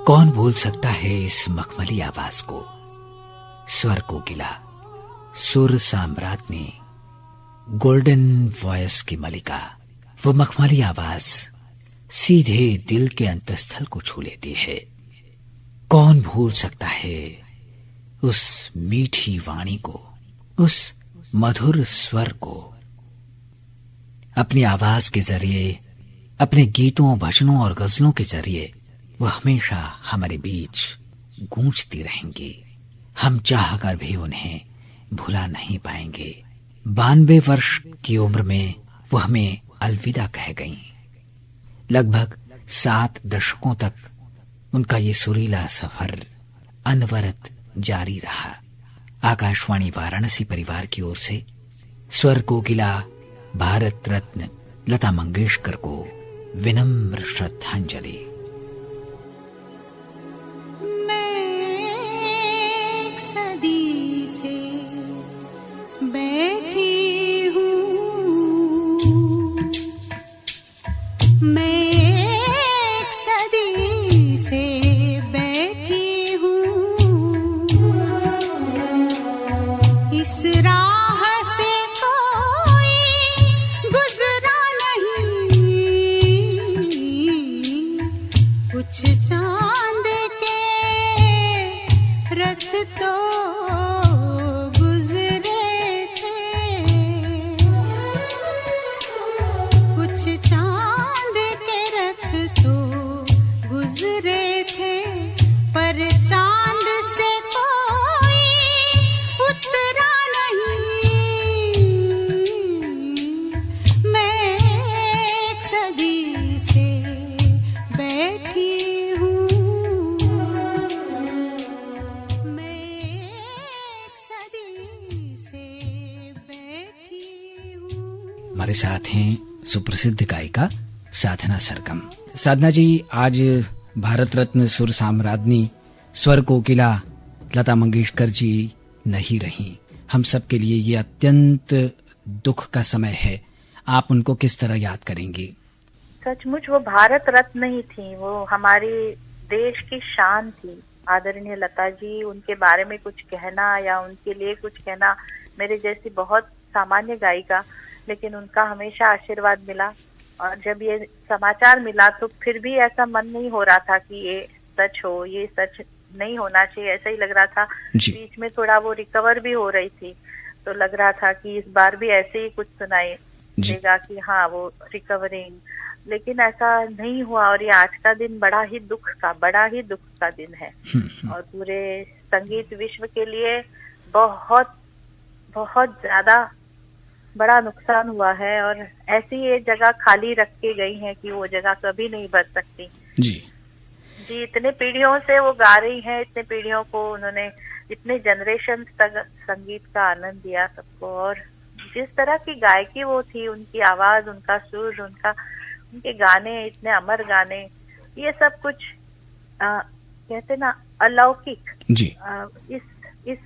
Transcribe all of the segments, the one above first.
कौन भूल सकता है इस मखमली आवाज को, स्वर कोकिला, सुर साम्राज्ञी, गोल्डन वॉइस की मलिका। वो मखमली आवाज सीधे दिल के अंतस्थल को छू लेती है। कौन भूल सकता है उस मीठी वाणी को, उस मधुर स्वर को। अपनी आवाज के जरिए, अपने गीतों, भजनों और गजलों के जरिए वो हमेशा हमारे बीच गूंजती रहेंगी। हम चाहकर भी उन्हें भुला नहीं पाएंगे। 92 वर्ष की उम्र में वो हमें अलविदा कह गईं। लगभग 7 दशकों तक उनका ये सुरीला सफर अनवरत जारी रहा। आकाशवाणी वाराणसी परिवार की ओर से स्वर कोकिला, भारत रत्न लता मंगेशकर को विनम्र श्रद्धांजलि। हमारे साथ हैं सुप्रसिद्ध गायिका साधना सरगम। साधना जी, आज भारत रत्न सुर साम्राज्ञी स्वर कोकिला लता मंगेशकर जी नहीं रही। हम सब के लिए ये अत्यंत दुख का समय है। आप उनको किस तरह याद करेंगी? सचमुच वो भारत रत्न ही थी, वो हमारे देश की शान थी। आदरणीय लता जी, उनके बारे में कुछ कहना या उनके लिए कुछ कहना, मेरे जैसी बहुत सामान्य गायिका, लेकिन उनका हमेशा आशीर्वाद मिला। और जब ये समाचार मिला तो फिर भी ऐसा मन नहीं हो रहा था कि ये सच हो, ये सच नहीं होना चाहिए, ऐसा ही लग रहा था। बीच में थोड़ा वो रिकवर भी हो रही थी, तो लग रहा था कि इस बार भी ऐसे ही कुछ सुनाई देगा कि हाँ वो रिकवरिंग, लेकिन ऐसा नहीं हुआ। और ये आज का दिन बड़ा ही दुख का दिन है और पूरे संगीत विश्व के लिए बहुत बहुत ज्यादा बड़ा नुकसान हुआ है। और ऐसी ये जगह खाली रख के गई है कि वो जगह कभी नहीं भर सकती। जी, इतने पीढ़ियों से वो गा रही हैं, इतने पीढ़ियों को उन्होंने, इतने जनरेशन तक संगीत का आनंद दिया सबको। और जिस तरह की गायकी वो थी, उनकी आवाज, उनका सुर, उनके गाने, इतने अमर गाने, ये सब कुछ कहते ना अलौकिक, जी, इस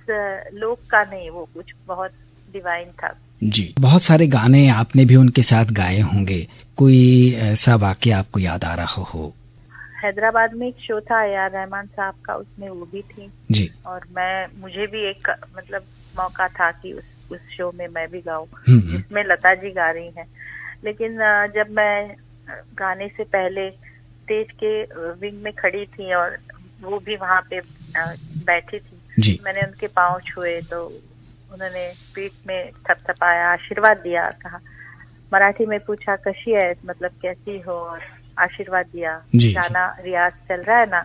लोक का नहीं, वो कुछ बहुत डिवाइन था। जी, बहुत सारे गाने आपने भी उनके साथ गाए होंगे। कोई ऐसा वाकया आपको याद आ रहा हो? हैदराबाद में एक शो था AR रहमान साहब का, उसमें वो भी थी जी। और मुझे भी एक मतलब मौका था कि उस शो में मैं भी गाऊं, जिसमें लता जी गा रही हैं। लेकिन जब मैं गाने से पहले स्टेज के विंग में खड़ी थी और वो भी वहाँ पे बैठी थी जी। मैंने उनके पाँव छुए तो उन्होंने पीठ में थपथपाया, आशीर्वाद दिया, कहा, मराठी में पूछा कशी है, मतलब कैसी हो, और आशीर्वाद दिया। गाना रियाज चल रहा है ना,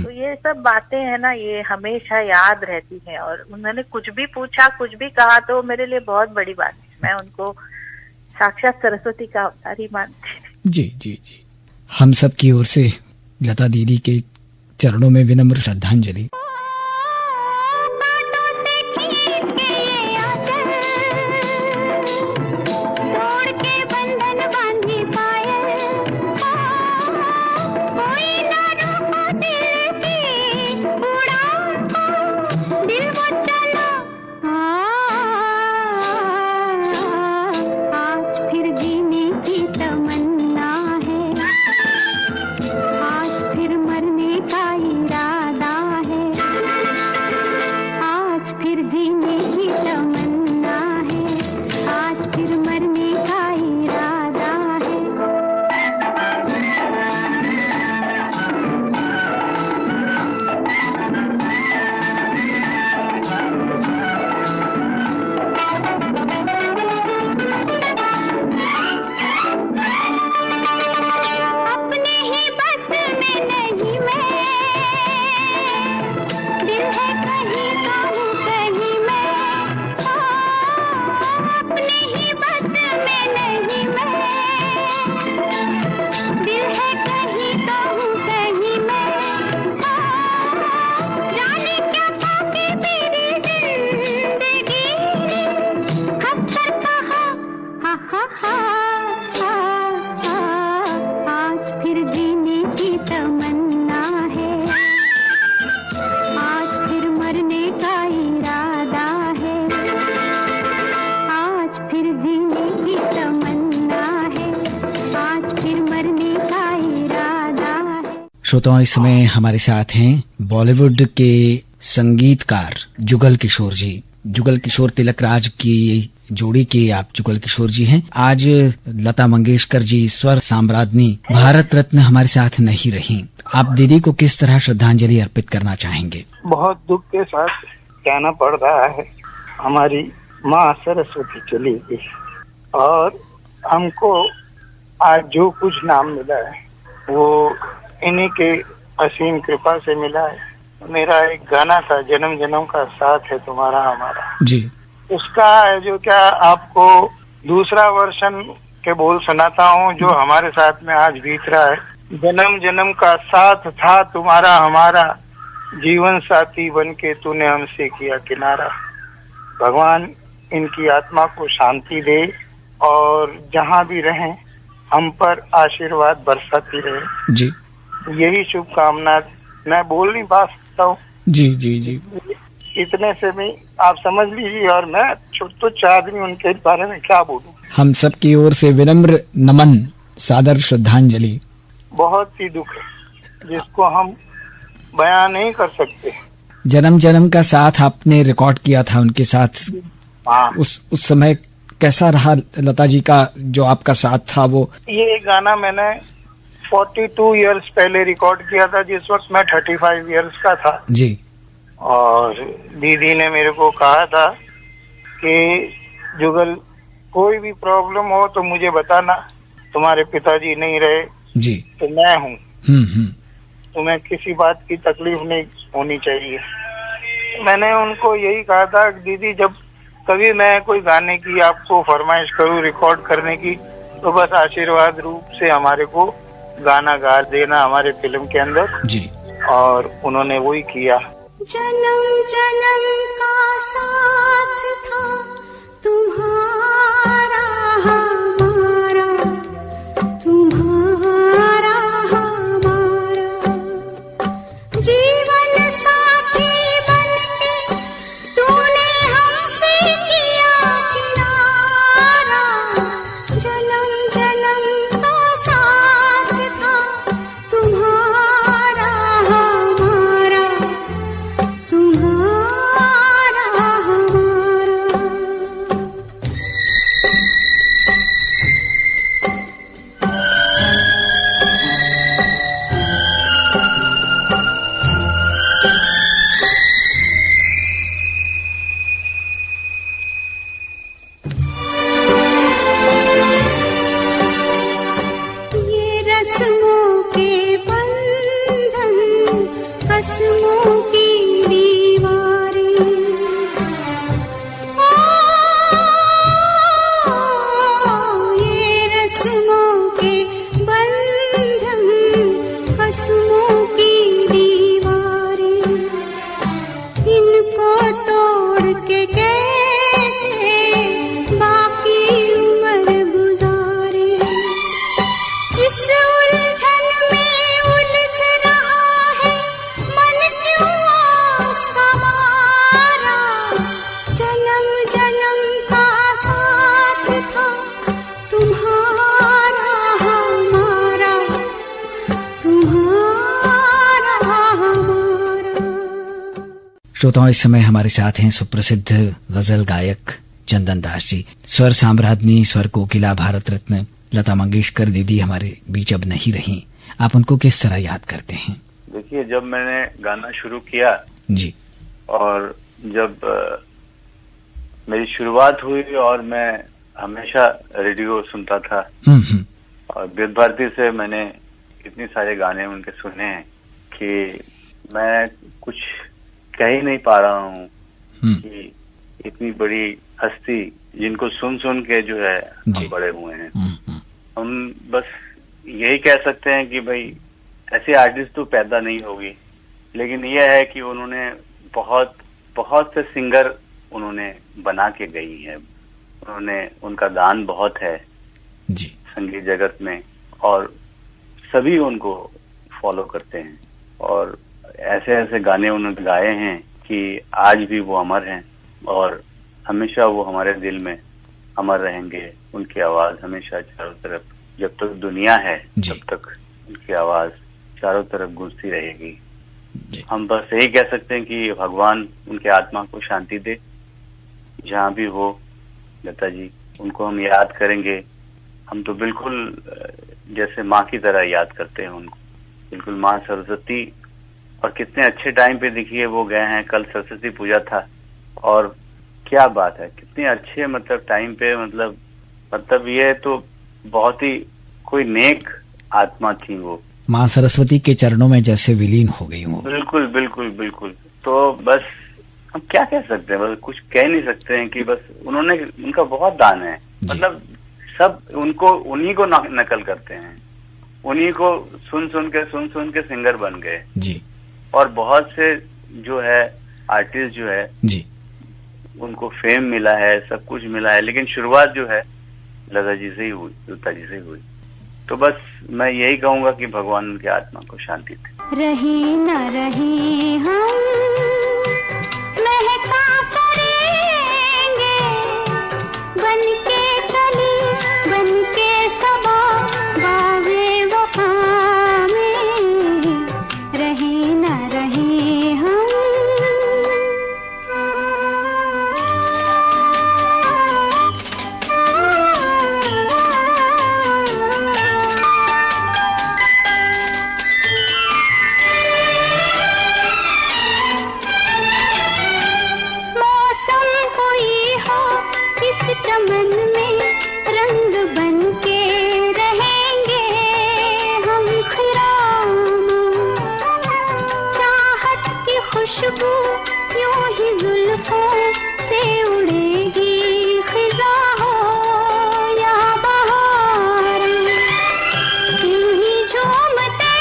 तो ये सब बातें है ना, ये हमेशा याद रहती हैं। और उन्होंने कुछ भी पूछा, कुछ भी कहा, तो मेरे लिए बहुत बड़ी बात है। मैं उनको साक्षात सरस्वती का अवतार ही मानती हूँ। जी जी जी, हम सब की ओर से लता दीदी के चरणों में विनम्र श्रद्धांजलि। आज फिर मरने का दिल है कहीं तो हूँ कहीं मैं, जाने क्या पाके मेरी जिंदगी ने हंस कर कहा हा हा हा, आज फिर जीने की तमन्ना है, आज फिर मरने का इरादा है, आज फिर जीने की तमन्ना है, आज फिर मरने का इरादा है। श्रोताओं, इस समय हमारे साथ हैं बॉलीवुड के संगीतकार जुगल किशोर जी। जुगल किशोर तिलक राज की जोड़ी के आप जुगल किशोर जी हैं। आज लता मंगेशकर जी स्वर साम्राज्ञी भारत रत्न हमारे साथ नहीं रही। आप दीदी को किस तरह श्रद्धांजलि अर्पित करना चाहेंगे? बहुत दुख के साथ कहना पड़ रहा है, हमारी माँ सरस्वती चली गई और हमको आज जो कुछ नाम मिला है वो इन्हीं के असीम कृपा से मिला है। मेरा एक गाना था, जन्म जन्म का साथ है तुम्हारा हमारा जी, उसका है जो क्या आपको दूसरा वर्षन के बोल सुनाता हूँ जो हमारे साथ में आज बीत रहा है। जन्म जन्म का साथ था तुम्हारा हमारा, जीवन साथी बन के तूने हमसे किया किनारा। भगवान इनकी आत्मा को शांति दे और जहाँ भी रहें हम पर आशीर्वाद बरसाती रहे जी, यही शुभकामना मैं बोल नहीं पा सकता हूँ। जी जी जी, इतने से भी आप समझ लीजिए और मैं तुच्छ आदमी उनके बारे में क्या बोलूं। हम सब की ओर से विनम्र नमन, सादर श्रद्धांजलि। बहुत ही दुख है जिसको हम बयान नहीं कर सकते। जन्म जन्म का साथ आपने रिकॉर्ड किया था उनके साथ। हाँ, उस समय कैसा रहा लता जी का जो आपका साथ था? वो ये गाना मैंने 42 इयर्स पहले रिकॉर्ड किया था, जिस वक्त मैं 35 इयर्स का था जी। और दीदी ने मेरे को कहा था कि जुगल कोई भी प्रॉब्लम हो तो मुझे बताना, तुम्हारे पिताजी नहीं रहे जी, तो मैं हूँ, तुम्हें किसी बात की तकलीफ नहीं होनी चाहिए। मैंने उनको यही कहा था दीदी जब कभी मैं कोई गाने की आपको फरमाइश करूँ रिकॉर्ड करने की तो बस आशीर्वाद रूप से हमारे को गाना गा देना हमारे फिल्म के अंदर जी। और उन्होंने वही किया। जन्म जन्म का साथ था तुम्हारा हमारा, तुम्हारा हमारा, जीवन साथी बनके तूने हमसे किया किनारा। जन्म जन्म का साथ था तुम्हारा हमारा, तुम्हारा हमारा। ये रस्मों के बंधन, कसमों की दीवारें, ये रस्मों के बंधन, कसमों की दीवारें, इनको तोड़ के कैसे बाकी उम्र गुजारे। इस उलझन में उलझ रहा है मन क्यों आस का मारा। जन्म जन्म का साथ था तुम्हारा हमारा, तुम्हारा हमारा। श्रोताओं, इस समय हमारे साथ हैं सुप्रसिद्ध गजल गायक चंदन दास जी। स्वर साम्राज्ञी, स्वर कोकिला, भारत रत्न लता मंगेशकर दीदी हमारे बीच अब नहीं रही। आप उनको किस तरह याद करते हैं? देखिए, जब मैंने गाना शुरू किया जी, और जब मेरी शुरुआत हुई और मैं हमेशा रेडियो सुनता था और विद्या भारती से मैंने इतने सारे गाने उनके सुने हैं कि मैं कुछ कह ही नहीं पा रहा हूँ कि इतनी बड़ी हस्ती जिनको सुन सुन के जो है हम बड़े हुए हैं। हम बस यही कह सकते हैं कि भाई ऐसे आर्टिस्ट तो पैदा नहीं होगी, लेकिन यह है कि उन्होंने बहुत बहुत से सिंगर उन्होंने बना के गई है। उनका दान बहुत है जी संगीत जगत में, और सभी उनको फॉलो करते हैं, और ऐसे ऐसे गाने उन्होंने गाए हैं कि आज भी वो अमर हैं और हमेशा वो हमारे दिल में अमर रहेंगे। उनकी आवाज हमेशा चारों तरफ, जब तक दुनिया है तब तक उनकी आवाज चारों तरफ गूंजती रहेगी। हम बस यही कह सकते हैं कि भगवान उनके आत्मा को शांति दे, जहाँ भी हो। लता जी, उनको हम याद करेंगे, हम तो बिल्कुल जैसे माँ की तरह याद करते हैं उनको, बिल्कुल माँ सरस्वती। और कितने अच्छे टाइम पे देखिए वो गए हैं, कल सरस्वती पूजा था, और क्या बात है, कितने अच्छे मतलब टाइम पे, मतलब ये तो बहुत ही कोई नेक आत्मा थी वो, माँ सरस्वती के चरणों में जैसे विलीन हो गई हूँ। बिल्कुल बिल्कुल बिल्कुल। तो बस हम क्या कह सकते हैं, बस कुछ कह नहीं सकते हैं कि बस उनका बहुत दान है। मतलब सब उनको उन्हीं को नकल करते हैं, उन्हीं को सुन सुन के सिंगर बन गए जी। और बहुत से जो है आर्टिस्ट जो है जी, उनको फेम मिला है, सब कुछ मिला है, लेकिन शुरुआत जो है लता जी से ही हुई, लता जी से ही हुई। तो बस मैं यही कहूंगा कि भगवान उनके आत्मा को शांति दे। रहे न रहे हम महका करेंगे, बन के कली बन के सबा बागे वफा में, रहे न रहे हम। चमन में रंग बन के रहेंगे हम खिरामा, चाहत की खुशबू यूं ही जुल्फों से उड़ेगी, खिजा हो या बहार, यूं ही झूमते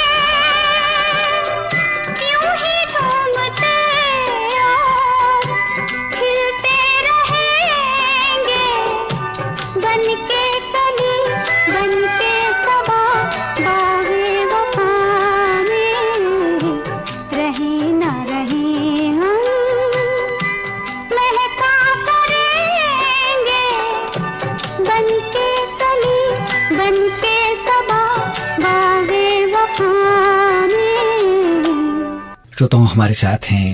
और खिलते रहेंगे, बन के कली बन के सबा बागे वफा में, रहे न रहे हम महका करेंगे, बन के कली बन के सबा बागे वफा में। श्रोताओं, हमारे साथ हैं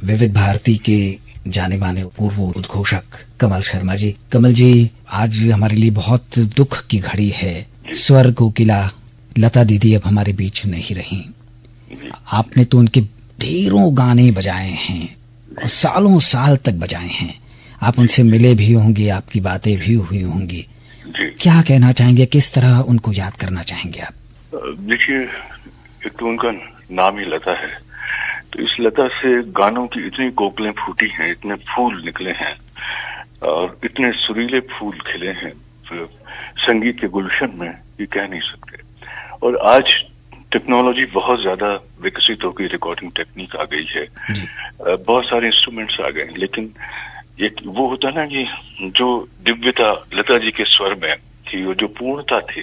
विविध भारती के जाने माने पूर्व उद्घोषक कमल शर्मा जी। कमल जी, आज हमारे लिए बहुत दुख की घड़ी है। स्वर कोकिला लता दीदी अब हमारे बीच नहीं रही। आपने तो उनके ढेरों गाने बजाए हैं और सालों साल तक बजाए हैं। आप उनसे मिले भी होंगे, आपकी बातें भी हुई होंगी। क्या कहना चाहेंगे, किस तरह उनको याद करना चाहेंगे आप? देखिए, एक तो उनका नाम ही लता है, तो इस लता से गानों की इतनी कोकिलें फूटी हैं, इतने फूल निकले हैं और इतने सुरीले फूल खिले हैं संगीत के गुलशन में, ये कह नहीं सकते। और आज टेक्नोलॉजी बहुत ज्यादा विकसित हो गई, रिकॉर्डिंग टेक्निक आ गई है, बहुत सारे इंस्ट्रूमेंट्स आ गए, लेकिन एक वो होता ना कि जो दिव्यता लता जी के स्वर में थी, वो जो पूर्णता थी।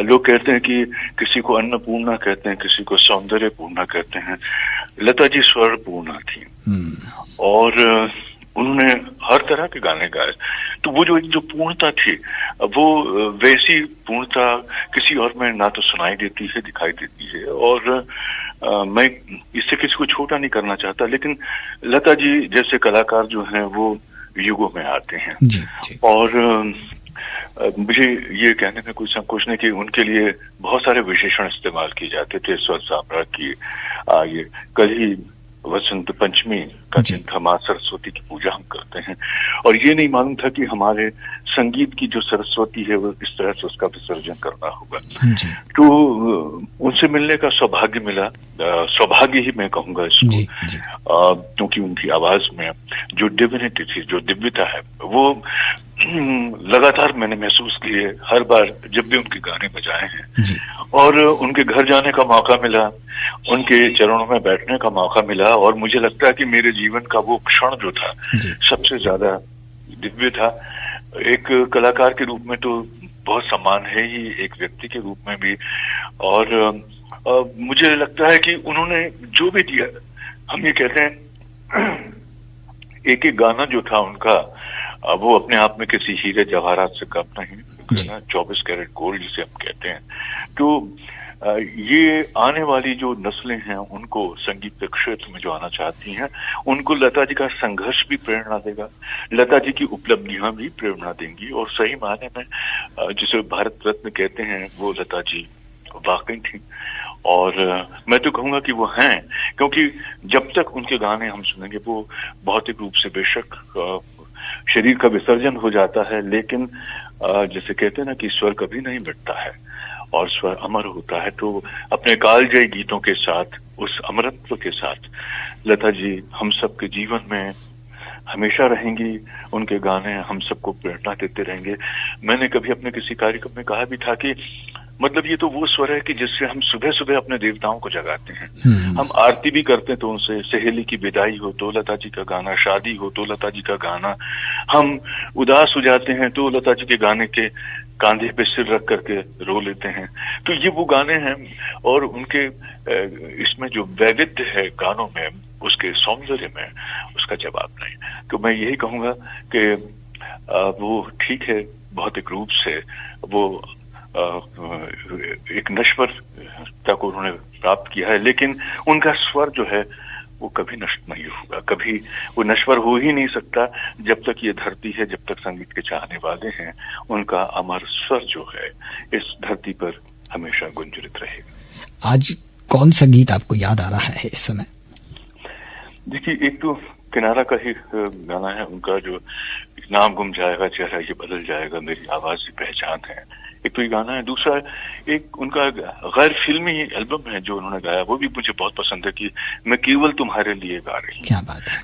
लोग कहते हैं कि किसी को अन्नपूर्णा कहते हैं, किसी को सौंदर्य पूर्णा कहते हैं, लता जी स्वर पूर्णा थी और उन्होंने हर तरह के गाने गाए। तो वो जो पूर्णता थी, वो वैसी पूर्णता किसी और में ना तो सुनाई देती है, दिखाई देती है। और मैं इससे किसी को छोटा नहीं करना चाहता, लेकिन लता जी जैसे कलाकार जो हैं वो युगों में आते हैं जी, जी। और मुझे ये कहने में कोई संकोच नहीं कि उनके लिए बहुत सारे विशेषण इस्तेमाल किए जाते थे। स्वर साम्राज्य की ये कल ही वसंत पंचमी का दिन था, माँ सरस्वती की पूजा हम करते हैं, और ये नहीं मालूम था कि हमारे संगीत की जो सरस्वती है वो इस तरह से उसका विसर्जन करना होगा। तो उनसे मिलने का सौभाग्य मिला, सौभाग्य ही मैं कहूंगा इसको, क्योंकि उनकी आवाज में जो डिविनिटी थी, जो दिव्यता है, वो लगातार मैंने महसूस किए हर बार जब भी उनके गाने बजाए हैं। और उनके घर जाने का मौका मिला, उनके चरणों में बैठने का मौका मिला, और मुझे लगता है कि मेरे जीवन का वो क्षण जो था सबसे ज्यादा दिव्य था। एक कलाकार के रूप में तो बहुत सम्मान है ही, एक व्यक्ति के रूप में भी। और मुझे लगता है कि उन्होंने जो भी दिया, हम ये कहते हैं एक एक गाना जो था उनका, वो अपने आप में किसी हीरे जवाहरात से कम नहीं, 24 कैरेट गोल्ड जिसे हम कहते हैं। तो ये आने वाली जो नस्लें हैं उनको संगीत के क्षेत्र में जो आना चाहती हैं, उनको लता जी का संघर्ष भी प्रेरणा देगा, लता जी की उपलब्धियां भी प्रेरणा देंगी, और सही मायने में जिसे भारत रत्न कहते हैं वो लता जी वाकई थी। और मैं तो कहूंगा कि वो हैं, क्योंकि जब तक उनके गाने हम सुनेंगे, वो भौतिक रूप से बेशक शरीर का विसर्जन हो जाता है, लेकिन जैसे कहते हैं ना कि स्वर कभी नहीं मिटता है और स्वर अमर होता है। तो अपने कालजयी गीतों के साथ, उस अमरत्व के साथ लता जी हम सबके जीवन में हमेशा रहेंगी, उनके गाने हम सबको प्रेरणा देते रहेंगे। मैंने कभी अपने किसी कार्यक्रम में कहा भी था कि मतलब ये तो वो स्वर है कि जिससे हम सुबह सुबह अपने देवताओं को जगाते हैं। हम आरती भी करते हैं तो उनसे, सहेली की विदाई हो तो लता जी का गाना, शादी हो तो लता जी का गाना, हम उदास हो जाते हैं तो लता जी के गाने के कांधे पे सिर रख करके रो लेते हैं। तो ये वो गाने हैं, और उनके इसमें जो वैविध्य है गानों में, उसके सौंदर्य में, उसका जवाब नहीं। तो मैं यही कहूंगा कि वो ठीक है, भौतिक रूप से वो एक नश्वरता को उन्होंने प्राप्त किया है, लेकिन उनका स्वर जो है वो कभी नष्ट नहीं होगा, कभी वो नश्वर हो ही नहीं सकता। जब तक ये धरती है, जब तक संगीत के चाहने वाले हैं, उनका अमर स्वर जो है इस धरती पर हमेशा गुंजरित रहेगा। आज कौन सा गीत आपको याद आ रहा है इस समय? देखिए, एक तो किनारा का ही गाना है उनका, जो नाम गुम जाएगा, चेहरा ये बदल जाएगा, मेरी आवाज की पहचान है। एक तो ये गाना है। दूसरा एक उनका गैर फिल्मी एल्बम है जो उन्होंने गाया, वो भी मुझे बहुत पसंद है, कि मैं केवल तुम्हारे लिए गा रही हूँ। क्या बात है।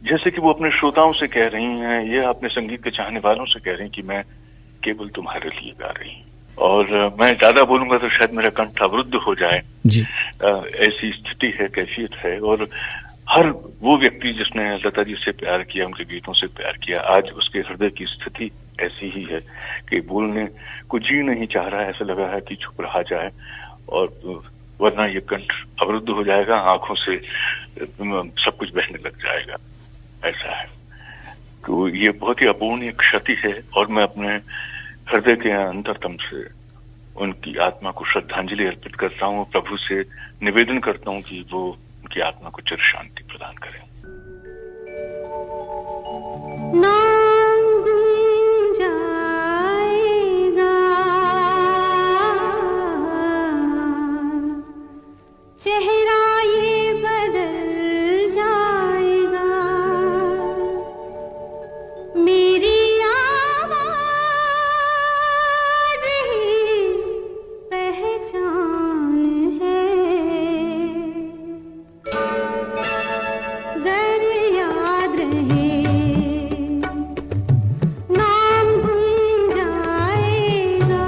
जैसे कि वो अपने श्रोताओं से कह रही हैं, ये अपने संगीत के चाहने वालों से कह रही हैं कि मैं केवल तुम्हारे लिए गा रही हूँ। और मैं ज्यादा बोलूंगा तो शायद मेरा कंठ अवरुद्ध हो जाए जी। ऐसी स्थिति है, कैफियत है। और हर वो व्यक्ति जिसने लता जी से प्यार किया, उनके गीतों से प्यार किया, आज उसके हृदय की स्थिति ऐसी ही है कि बोलने को जी नहीं चाह रहा है, ऐसा लगा है कि चुप रहा जाए, और वरना ये कंठ अवरुद्ध हो जाएगा, आंखों से सब कुछ बहने लग जाएगा, ऐसा है। तो ये बहुत ही अपूर्णीय क्षति है, और मैं अपने हृदय के अंतरतम से उनकी आत्मा को श्रद्धांजलि अर्पित करता हूँ, प्रभु से निवेदन करता हूँ कि वो उनकी आत्मा को चिर शांति प्रदान करें। चेहरा ये बदल जाएगा, मेरी आवाज ही पहचान है। गर याद रहे नाम गुम जाएगा,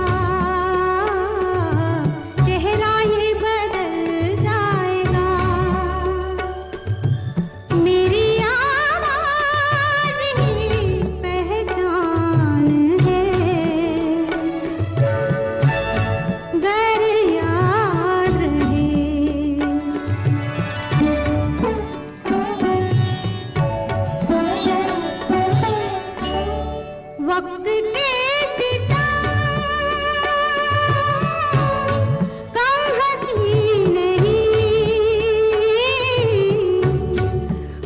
चेहरा ये बदल जाएगा, मेरी आवाज ही पहचान है। गर याद रहे वक्त के सितम कम हंसी नहीं,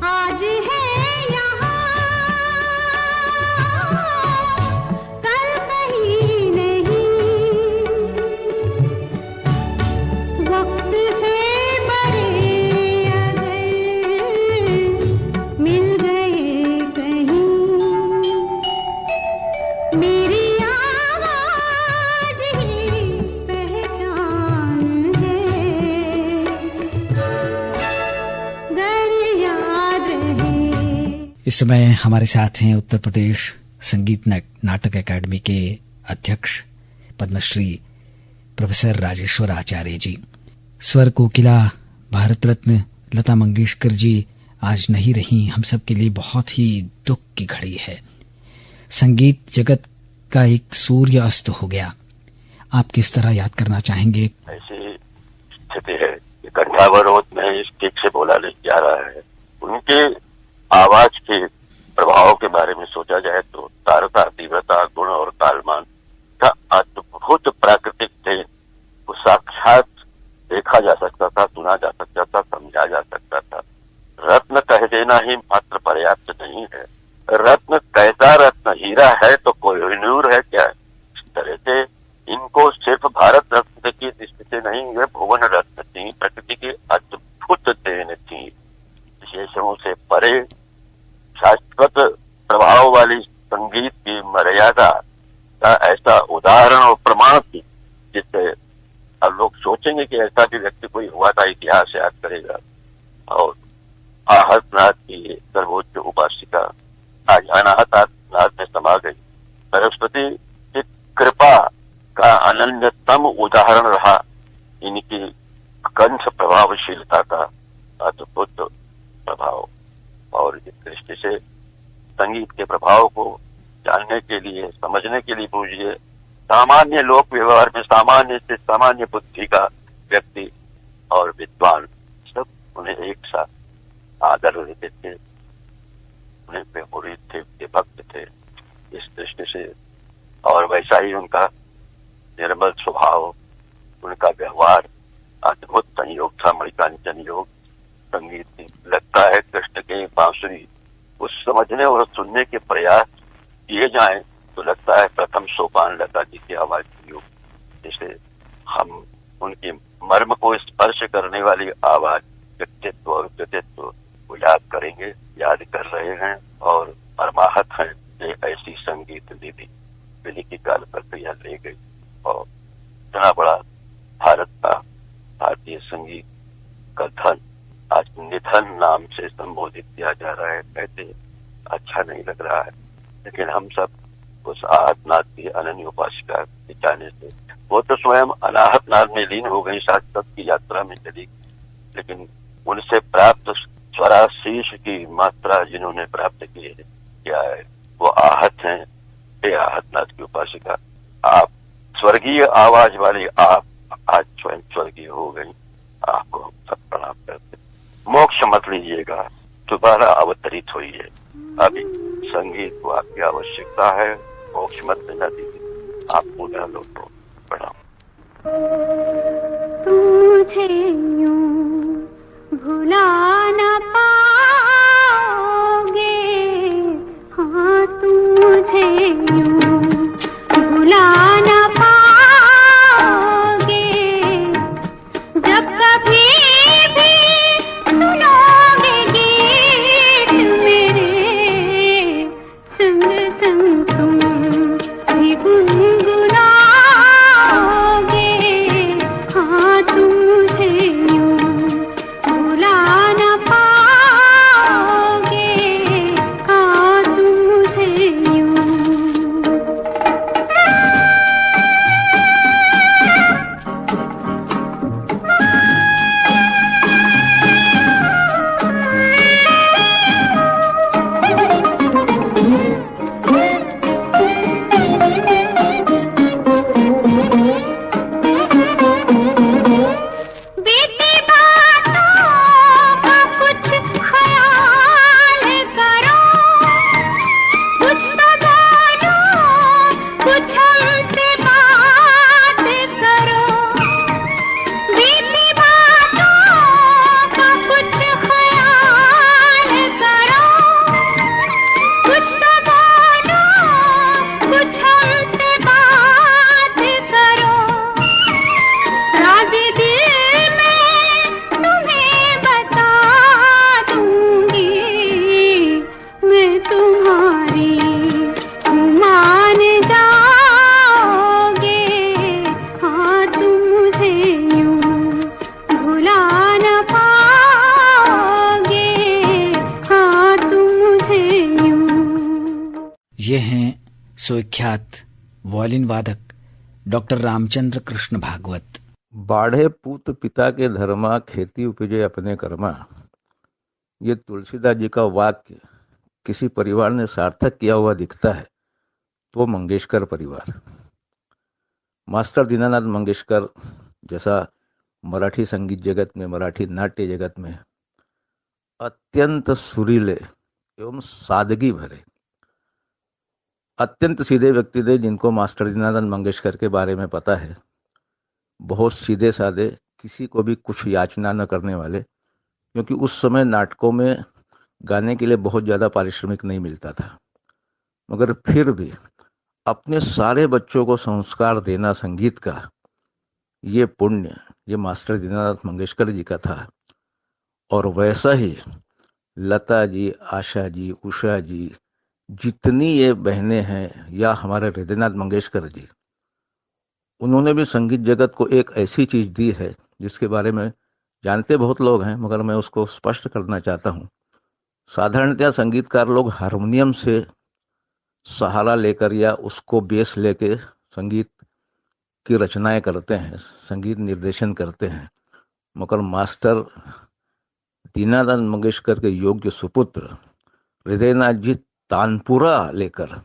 आज है यहाँ कल कहीं नहीं। वक्त से बड़े अगर इस समय हमारे साथ हैं उत्तर प्रदेश संगीत नाटक अकादमी के अध्यक्ष पद्मश्री प्रोफेसर राजेश्वर आचार्य जी। स्वर कोकिला भारत रत्न लता मंगेशकर जी आज नहीं रही, हम सब के लिए बहुत ही दुख की घड़ी है। संगीत जगत का एक सूर्य अस्त हो गया। आप किस तरह याद करना चाहेंगे? ऐसी स्थिति है कि कंठावरोध में ठीक से बोला नहीं जा रहा है। उनके आवाज के प्रभाव के बारे में सोचा जाए तो तारता, तीव्रता, गुण और तालमान का अद्भुत प्राकृतिक थे। वो साक्षात देखा जा सकता था, सुना जा सकता था, समझा जा सकता था। रत्न कह देना ही मात्र पर्याप्त नहीं है। रत्न कैसा रत्न, हीरा है तो कोहिनूर है क्या? इस तरह से इनको सिर्फ भारत रत्न की दृष्टि से नहीं, ये भुवन रत्न थी, प्रकृति की अद्भुत देन थी। विशेषणों से परे शाश्वत प्रभाव वाली संगीत की मर्यादा का ऐसा उदाहरण और प्रमाण थी जिससे अब लोग सोचेंगे कि ऐसा भी व्यक्ति कोई हुआ था, इतिहास याद करेगा। और आहतनाथ की सर्वोच्च उपासिका आज अनाहतनाथ में समा गई। सरस्वती की कृपा का अनन्यतम उदाहरण रहा इनकी कंठ प्रभावशीलता का अद्भुत प्रभाव। और इस दृष्टि से संगीत के प्रभाव को जानने के लिए, समझने के लिए पूछिए, सामान्य लोक व्यवहार में सामान्य से सामान्य बुद्धि का व्यक्ति और विद्वान सब उन्हें एक साथ आदर देते थे, उन्हें पे मुरीद थे, उनके भक्त थे। इस दृष्टि से और वैसा ही उनका निर्मल स्वभाव, उनका व्यवहार अद्भुत संयोग था, मणिकांचन योग। संगीत लगता है कृष्ण के बांसुरी उस समझने और सुनने के प्रयास किए जाएं तो लगता है प्रथम सोपान लता जी की आवाज की योग। जिसे हम उनकी मर्म को स्पर्श करने वाली आवाज, व्यक्तित्व और कृतित्व को याद करेंगे, याद कर रहे हैं और मर्माहत हैं। ये ऐसी संगीत निधि विधि की काल प्रक्रिया ले गई और इतना बड़ा भारत का भारतीय संगीत का धन आज निधन नाम से संबोधित किया जा रहा है। कहते अच्छा नहीं लग रहा है, लेकिन हम सब उस आहतनाथ की अनन्य उपासिका के जाने से, वो तो स्वयं अनाहतनाथ में लीन हो गई, शाश्वत की यात्रा में चली, लेकिन उनसे प्राप्त स्वराशीष की मात्रा जिन्होंने प्राप्त किया है वो आहत हैं। हे आहतनाथ की उपासिका, आप स्वर्गीय आवाज वाली आप आज स्वयं स्वर्गीय हो गई। आपको हम सब प्रणाम करते। मोक्ष मत लीजिएगा, दोबारा अवतरित होइए। अभी संगीत को आपकी आवश्यकता है, मोक्ष मत लेना दीजिए। आप पुनः लौटो। प्रणाम। तुझे यूं भुला न पाओगे, हाँ तुझे यूं भुला न पाओगे, जब कभी भी सुनोगे गीत मेरे, संग संग तुम भी गुनगुनाओगे। सुविख्यात वायलिन वादक डॉक्टर रामचंद्र कृष्ण भागवत। बाढ़े पूत पिता के धर्मा, खेती उपजे अपने कर्मा। ये तुलसीदास जी का वाक्य किसी परिवार ने सार्थक किया हुआ दिखता है तो मंगेशकर परिवार। मास्टर दीनानाथ मंगेशकर जैसा मराठी संगीत जगत में, मराठी नाट्य जगत में अत्यंत सुरीले एवं सादगी भरे, अत्यंत सीधे व्यक्ति थे जिनको मास्टर दीनानाथ मंगेशकर के बारे में पता है। बहुत सीधे साधे, किसी को भी कुछ याचना न करने वाले, क्योंकि उस समय नाटकों में गाने के लिए बहुत ज़्यादा पारिश्रमिक नहीं मिलता था, मगर फिर भी अपने सारे बच्चों को संस्कार देना संगीत का, ये पुण्य ये मास्टर दीनानाथ मंगेशकर जी का था। और वैसा ही लता जी, आशा जी, उषा जी, जितनी ये बहनें हैं, या हमारे हृदयनाथ मंगेशकर जी, उन्होंने भी संगीत जगत को एक ऐसी चीज दी है जिसके बारे में जानते बहुत लोग हैं, मगर मैं उसको स्पष्ट करना चाहता हूँ। साधारणतया संगीतकार लोग हारमोनियम से सहारा लेकर या उसको बेस लेके संगीत की रचनाएं करते हैं, संगीत निर्देशन करते हैं, मगर मास्टर दीनानाथ मंगेशकर के योग्य सुपुत्र हृदयनाथ जी तानपुरा लेकर,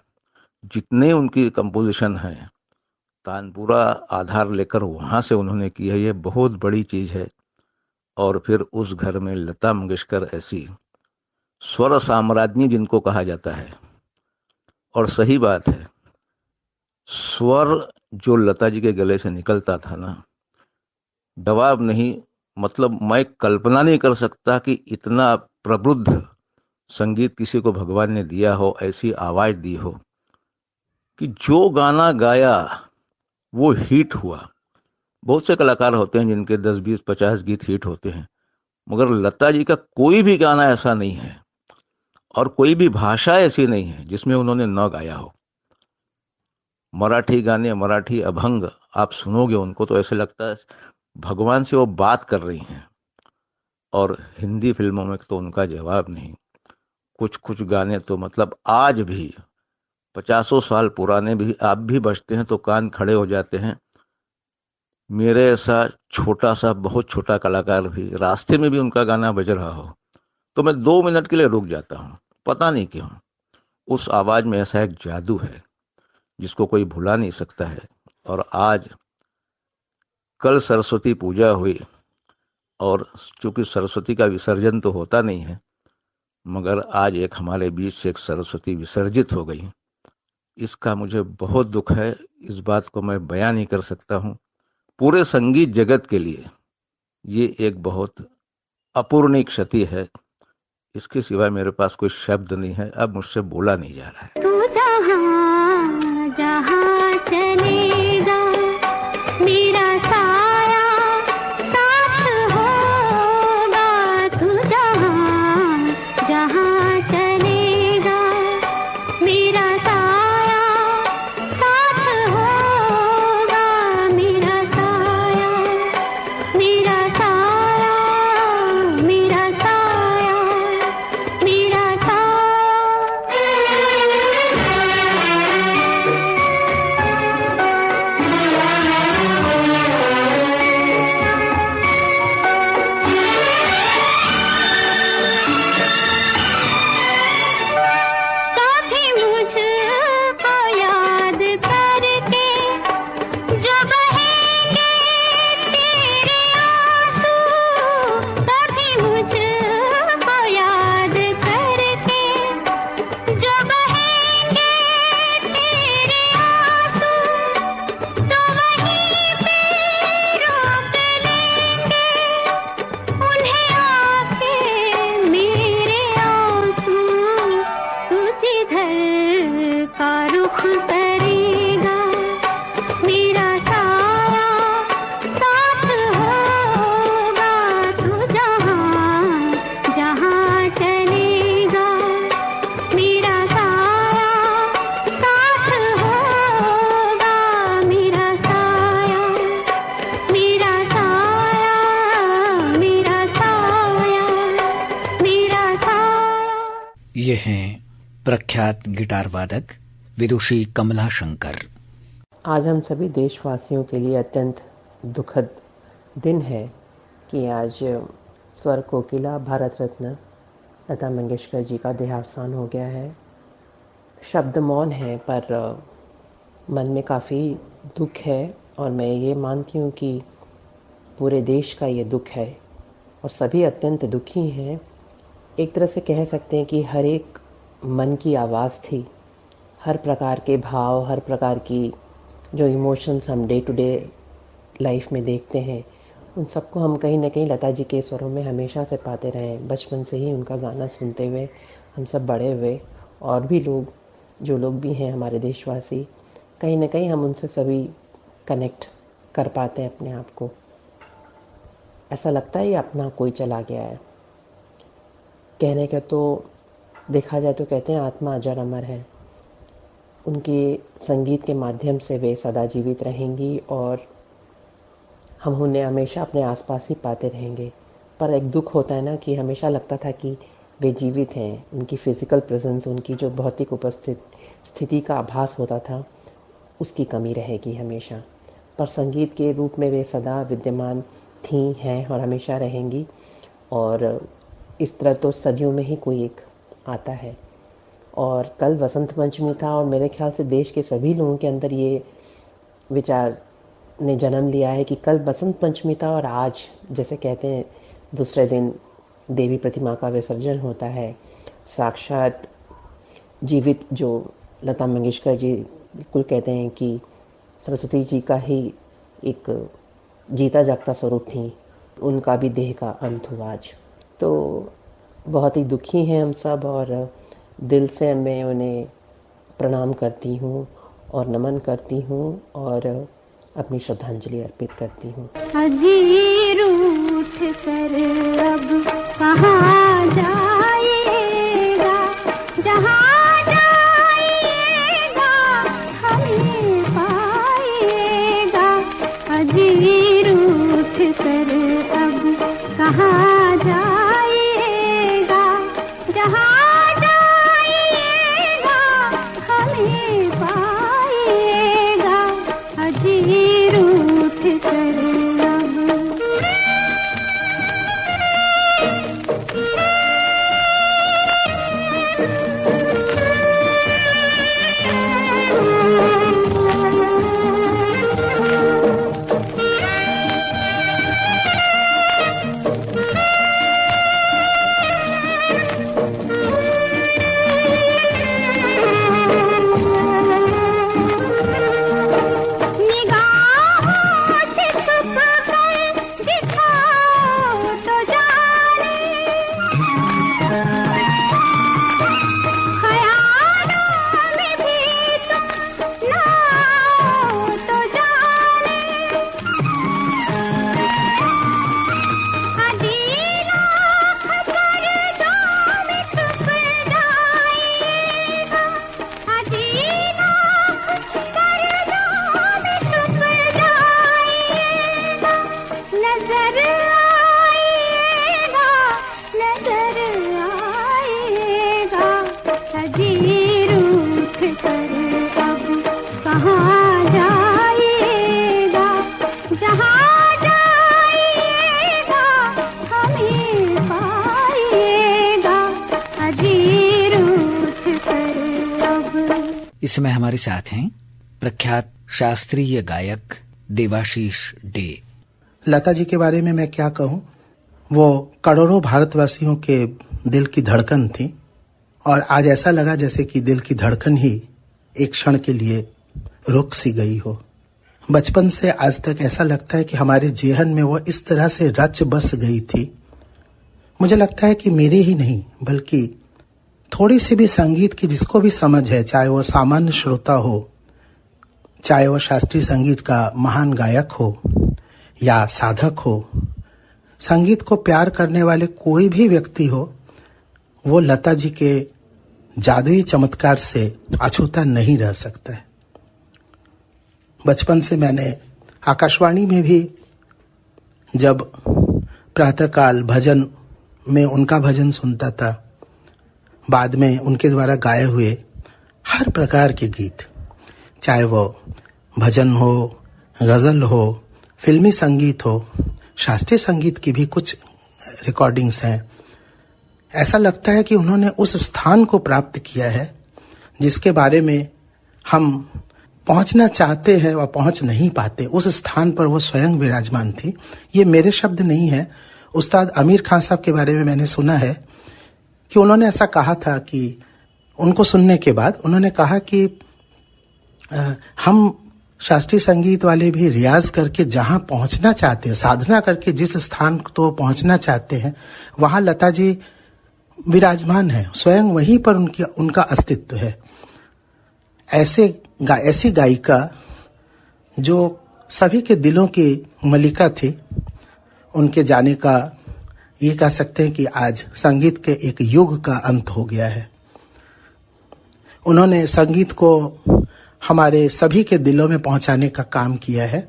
जितने उनकी कंपोजिशन हैं, तानपुरा आधार लेकर वहाँ से उन्होंने की है। ये बहुत बड़ी चीज है। और फिर उस घर में लता मंगेशकर ऐसी स्वर साम्राज्ञी जिनको कहा जाता है, और सही बात है, स्वर जो लता जी के गले से निकलता था ना, जवाब नहीं, मतलब मैं कल्पना नहीं कर सकता कि इतना प्रबुद्ध संगीत किसी को भगवान ने दिया हो, ऐसी आवाज दी हो कि जो गाना गाया वो हिट हुआ। बहुत से कलाकार होते हैं जिनके 10, 20, 50 गीत हिट होते हैं, मगर लता जी का कोई भी गाना ऐसा नहीं है और कोई भी भाषा ऐसी नहीं है जिसमें उन्होंने न गाया हो। मराठी गाने, मराठी अभंग आप सुनोगे उनको तो ऐसे लगता है भगवान से वो बात कर रही हैं। और हिंदी फिल्मों में तो उनका जवाब नहीं। कुछ कुछ गाने तो मतलब आज भी 50 साल पुराने भी आप भी बजते हैं तो कान खड़े हो जाते हैं। मेरे ऐसा छोटा सा, बहुत छोटा कलाकार भी रास्ते में भी उनका गाना बज रहा हो तो मैं 2 मिनट के लिए रुक जाता हूँ, पता नहीं क्यों। उस आवाज में ऐसा एक जादू है जिसको कोई भुला नहीं सकता है। और आज कल सरस्वती पूजा हुई, और चूंकि सरस्वती का विसर्जन तो होता नहीं है, मगर आज एक हमारे बीच से एक सरस्वती विसर्जित हो गई। इसका मुझे बहुत दुख है, इस बात को मैं बयान नहीं कर सकता हूँ। पूरे संगीत जगत के लिए ये एक बहुत अपूर्णीय क्षति है। इसके सिवाय मेरे पास कोई शब्द नहीं है, अब मुझसे बोला नहीं जा रहा है। तू जहाँ जहाँ चलेगा मेरा साया साथ होगा। तू जहाँ जहाँ चलेगा मेरा साया साथ होगा। मेरा साया, मेरा साया, मेरा साया, मेरा कभी मुझको याद करके जो बहेंगे तेरे आंसू। कभी मुझको याद करके जो बहेंगे तेरे आंसू, तो वहीं पे रोक लेंगे उन्हें आके मेरे आंसू। तू जिधर का रुख करेगा मेरा साया साथ होगा। तू जहाँ जहाँ चलेगा मेरा साया साथ होगा। मेरा साया, मेरा साया, मेरा साया, मेरा साया। ये हैं प्रख्यात गिटार वादक विदुषी कमला शंकर। आज हम सभी देशवासियों के लिए अत्यंत दुखद दिन है कि आज स्वर कोकिला भारत रत्न लता मंगेशकर जी का देहावसान हो गया है। शब्द मौन है, पर मन में काफ़ी दुख है और मैं ये मानती हूँ कि पूरे देश का ये दुख है और सभी अत्यंत दुखी हैं। एक तरह से कह सकते हैं कि हर एक मन की आवाज़ थी, हर प्रकार के भाव, हर प्रकार की जो इमोशंस हम डे टू डे लाइफ में देखते हैं, उन सबको हम कहीं ना कहीं लता जी के स्वरों में हमेशा से पाते रहे। बचपन से ही उनका गाना सुनते हुए हम सब बड़े हुए, और भी लोग, जो लोग भी हैं हमारे देशवासी, कहीं ना कहीं हम उनसे सभी कनेक्ट कर पाते हैं अपने आप को। ऐसा लगता है ये अपना कोई चला गया है। कहने का तो देखा जाए तो कहते हैं आत्मा अजर अमर है। उनके संगीत के माध्यम से वे सदा जीवित रहेंगी और हम उन्हें हमेशा अपने आसपास ही पाते रहेंगे। पर एक दुख होता है ना कि हमेशा लगता था कि वे जीवित हैं, उनकी फ़िज़िकल प्रेजेंस, उनकी जो भौतिक स्थिति का आभास होता था, उसकी कमी रहेगी हमेशा। पर संगीत के रूप में वे सदा विद्यमान थी, हैं और हमेशा रहेंगी। और इस तरह तो सदियों में ही कोई एक आता है। और कल वसंत पंचमी था और मेरे ख्याल से देश के सभी लोगों के अंदर ये विचार ने जन्म लिया है कि कल बसंत पंचमी था और आज, जैसे कहते हैं, दूसरे दिन देवी प्रतिमा का विसर्जन होता है। साक्षात जीवित जो लता मंगेशकर जी, बिल्कुल कहते हैं कि सरस्वती जी का ही एक जीता जागता स्वरूप थी, उनका भी देह का अंत हुआ आज। तो बहुत ही दुखी हैं हम सब और दिल से मैं उन्हें प्रणाम करती हूँ और नमन करती हूँ और अपनी श्रद्धांजलि अर्पित करती हूँ। अजी रूठ कर अब कहाँ जाएगा, जहाँ जाएगा हमें पाएगा। अजी रूठ कर अब कहाँ जाएगा, जहाँ जाएगा हमें पाएगा। अजी रूठ कर इस समय हमारे साथ हैं प्रख्यात शास्त्रीय गायक देवाशीष डे। लता जी के बारे में मैं क्या कहूं, वो करोड़ों भारतवासियों के दिल की धड़कन थी और आज ऐसा लगा जैसे कि दिल की धड़कन ही एक क्षण के लिए रुक सी गई हो। बचपन से आज तक ऐसा लगता है कि हमारे जेहन में वो इस तरह से रच बस गई थी। मुझे लगता है कि मेरे ही नहीं बल्कि थोड़ी सी भी संगीत की जिसको भी समझ है, चाहे वो सामान्य श्रोता हो, चाहे वो शास्त्रीय संगीत का महान गायक हो या साधक हो, संगीत को प्यार करने वाले कोई भी व्यक्ति हो, वो लता जी के जादुई चमत्कार से अछूता नहीं रह सकता है। बचपन से मैंने आकाशवाणी में भी जब प्रातःकाल भजन में उनका भजन सुनता था, बाद में उनके द्वारा गाए हुए हर प्रकार के गीत, चाहे वो भजन हो, गजल हो, फिल्मी संगीत हो, शास्त्रीय संगीत की भी कुछ रिकॉर्डिंग्स हैं। ऐसा लगता है कि उन्होंने उस स्थान को प्राप्त किया है जिसके बारे में हम पहुंचना चाहते हैं और पहुंच नहीं पाते। उस स्थान पर वो स्वयं विराजमान थी। ये मेरे शब्द नहीं है, उस्ताद आमिर खान साहब के बारे में मैंने सुना है कि उन्होंने ऐसा कहा था कि उनको सुनने के बाद उन्होंने कहा कि हम शास्त्रीय संगीत वाले भी रियाज करके जहां पहुंचना चाहते हैं, साधना करके जिस स्थान तो पहुंचना चाहते हैं, वहां लता जी विराजमान है, स्वयं वहीं पर उनका अस्तित्व है। ऐसी गायिका जो सभी के दिलों की मलिका थी, उनके जाने का ये कह सकते हैं कि आज संगीत के एक युग का अंत हो गया है। उन्होंने संगीत को हमारे सभी के दिलों में पहुंचाने का काम किया है।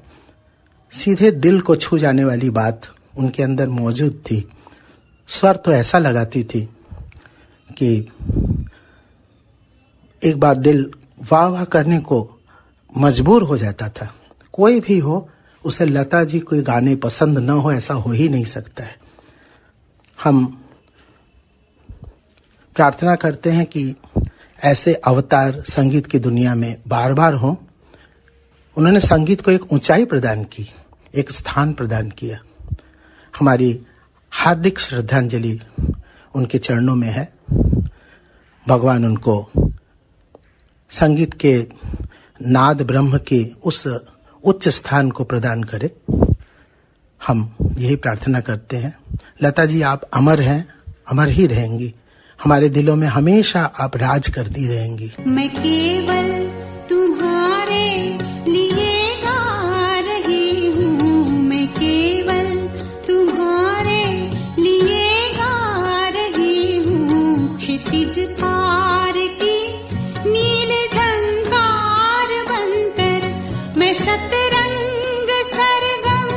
सीधे दिल को छू जाने वाली बात उनके अंदर मौजूद थी। स्वर तो ऐसा लगाती थी कि एक बार दिल वाह वाह करने को मजबूर हो जाता था। कोई भी हो, उसे लता जी कोई गाने पसंद न हो, ऐसा हो ही नहीं सकता है। हम प्रार्थना करते हैं कि ऐसे अवतार संगीत की दुनिया में बार बार हों। उन्होंने संगीत को एक ऊंचाई प्रदान की, एक स्थान प्रदान किया। हमारी हार्दिक श्रद्धांजलि उनके चरणों में है। भगवान उनको संगीत के नाद ब्रह्म के उस उच्च स्थान को प्रदान करे। हम यही प्रार्थना करते हैं। लता जी, आप अमर हैं, अमर ही रहेंगी। हमारे दिलों में हमेशा आप राज करती रहेंगी। मैं केवल तुम्हारे लिए गा रही हूँ, मैं केवल तुम्हारे लिए गा रही हूँ। क्षितिज पार की नील झंकार बनकर मैं सतरंग सरगम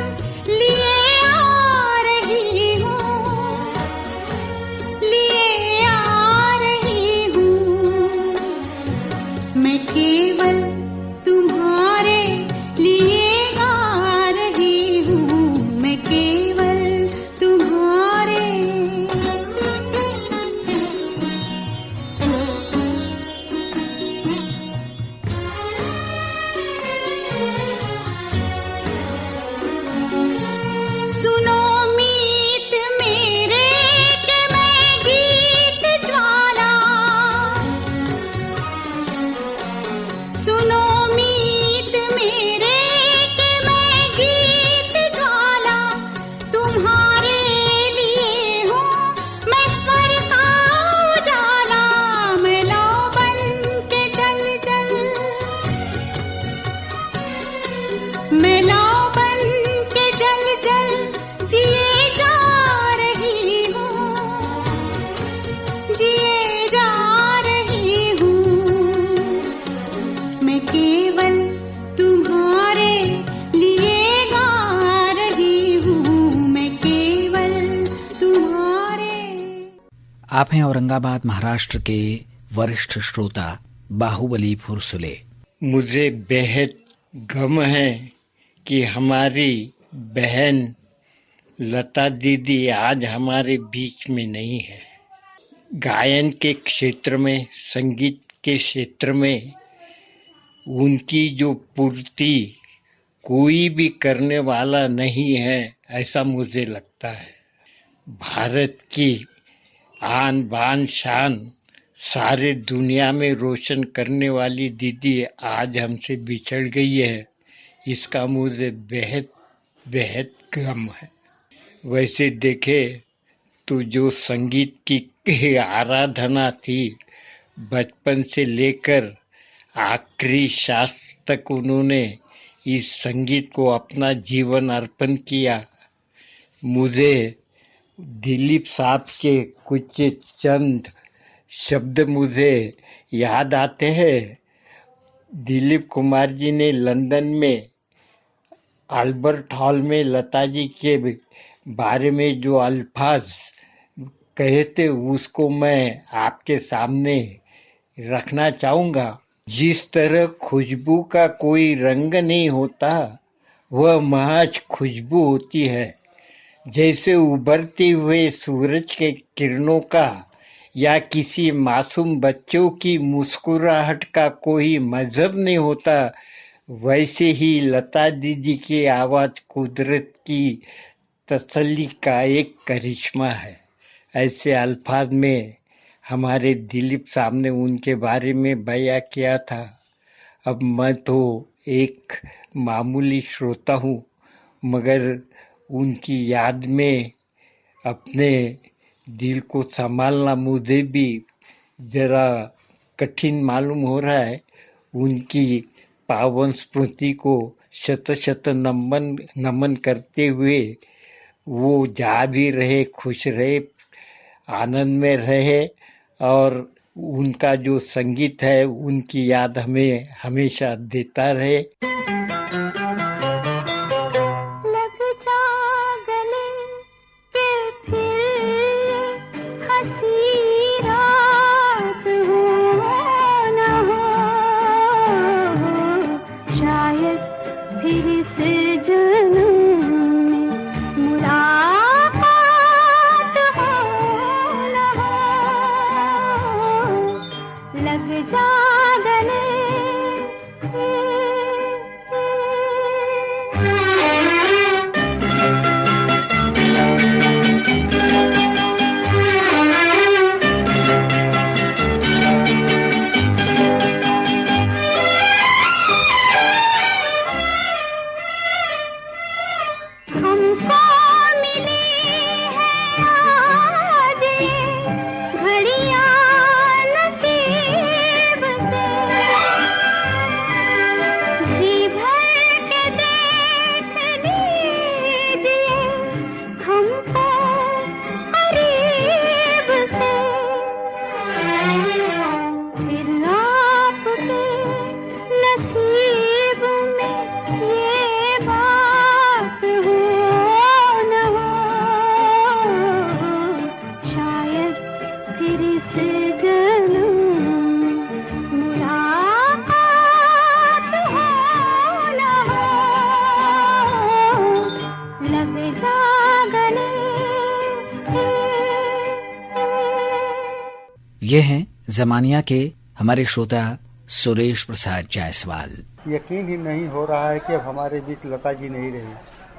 लिए आ रही हूँ, लिए आ रही हूँ। मैं केवल तुम्हारे लिए गा रही हूँ, मैं केवल तुम्हारे। सुनो मीत मेरे के मैं गीत ज्वाला, सुनो मीत मेरे के मैं गीत ज्वाला। तुम्हारे लिए हूँ मैं स्वर का उजाला, मैं लौ बन के जल जल, मैं लौ बन के जल जल जिए जा रही हूँ, जिए जा रही हूँ। मैं केवल तुम्हारे लिए गा रही हूँ, मैं केवल तुम्हारे। आप हैं औरंगाबाद महाराष्ट्र के वरिष्ठ श्रोता बाहुबली फुरसुले। मुझे बेहद गम है कि हमारी बहन लता दीदी आज हमारे बीच में नहीं है। गायन के क्षेत्र में, संगीत के क्षेत्र में उनकी जो पूर्ति कोई भी करने वाला नहीं है, ऐसा मुझे लगता है। भारत की आन बान शान सारे दुनिया में रोशन करने वाली दीदी आज हमसे बिछड़ गई है, इसका मुझे बेहद बेहद गम है। वैसे देखे तो जो संगीत की आराधना थी, बचपन से लेकर आखिरी श्वास तक उन्होंने इस संगीत को अपना जीवन अर्पण किया। मुझे दिलीप साहब के कुछ चंद शब्द मुझे याद आते हैं। दिलीप कुमार जी ने लंदन में अल्बर्ट हॉल में लता जी के बारे में जो अल्फाज कहे थे, उसको मैं आपके सामने रखना चाहूंगा। जिस तरह खुशबू का कोई रंग नहीं होता, वह महज खुशबू होती है। जैसे उभरते हुए सूरज के किरणों का या किसी मासूम बच्चों की मुस्कुराहट का कोई मजहब नहीं होता, वैसे ही लता दीदी की आवाज कुदरत की तसल्ली का एक करिश्मा है। ऐसे अल्फाज में हमारे दिलीप साहब ने उनके बारे में बयां किया था। अब मैं तो एक मामूली श्रोता हूँ, मगर उनकी याद में अपने दिल को संभालना मुझे भी जरा कठिन मालूम हो रहा है। उनकी पावन स्मृति को शत शत नमन करते हुए वो जहाँ भी रहे खुश रहे, आनंद में रहे, और उनका जो संगीत है उनकी याद हमें हमेशा देता रहे। लग जा गले के फिर हंसी रात हो न हो, शायद फिर से जन्म में मुलाकात हो न हो। लग जा गले हमको मिली है आज ये घड़ियां नसीब से, जी भर के देख लीजिए हमको करीब से। फिर आपके नसीब में ये बात हो न हो, शायद फिर से जन्म मुलाकात हो न हो। लग जा गले। ये हैं जमानिया के हमारे श्रोता सुरेश प्रसाद जायसवाल। यकीन ही नहीं हो रहा है कि अब हमारे बीच लता जी नहीं रही,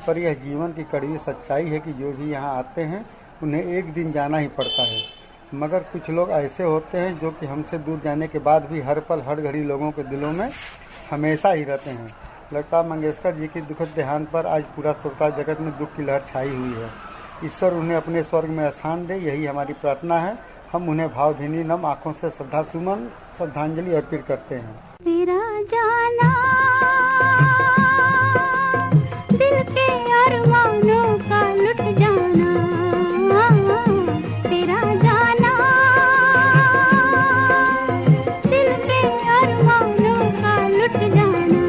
पर यह जीवन की कड़वी सच्चाई है कि जो भी यहाँ आते हैं उन्हें एक दिन जाना ही पड़ता है। मगर कुछ लोग ऐसे होते हैं जो कि हमसे दूर जाने के बाद भी हर पल हर घड़ी लोगों के दिलों में हमेशा ही रहते हैं। लता मंगेशकर जी की दुखद देहांत पर आज पूरा श्रोता जगत में दुख की लहर छाई हुई है। ईश्वर उन्हें अपने स्वर्ग में स्थान दे, यही हमारी प्रार्थना है। हम उन्हें भावभीनी नम आंखों से श्रद्धांजलि अर्पित करते हैं। तेरा जाना दिल के अरमानों का लुट जाना, तेरा जाना दिल के अरमानों का लुट जाना।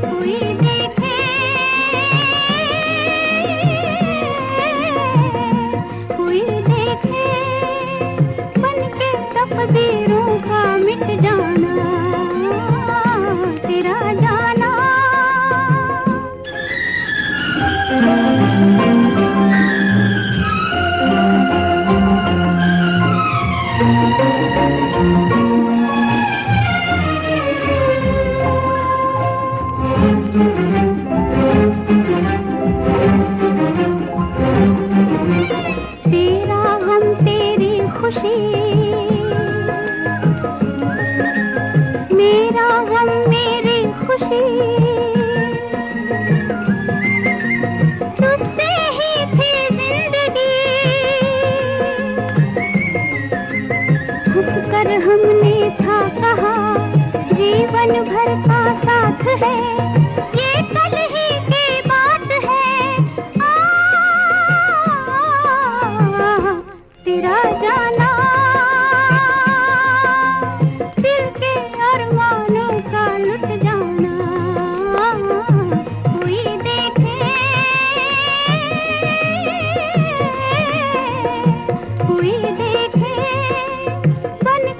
कोई देखे कोई देखे बन के तकदीरों का मिट जाना, तेरा जाना। तेरा गम तेरी खुशी, मेरा गम मेरी खुशी, तुझसे ही थी जिंदगी। हंसकर हमने था कहा जीवन भर का साथ है, ये कल ही की बात है। तेरा जाना दिल के अरमानों का लुट जाना। कोई देखे कोई देखे बन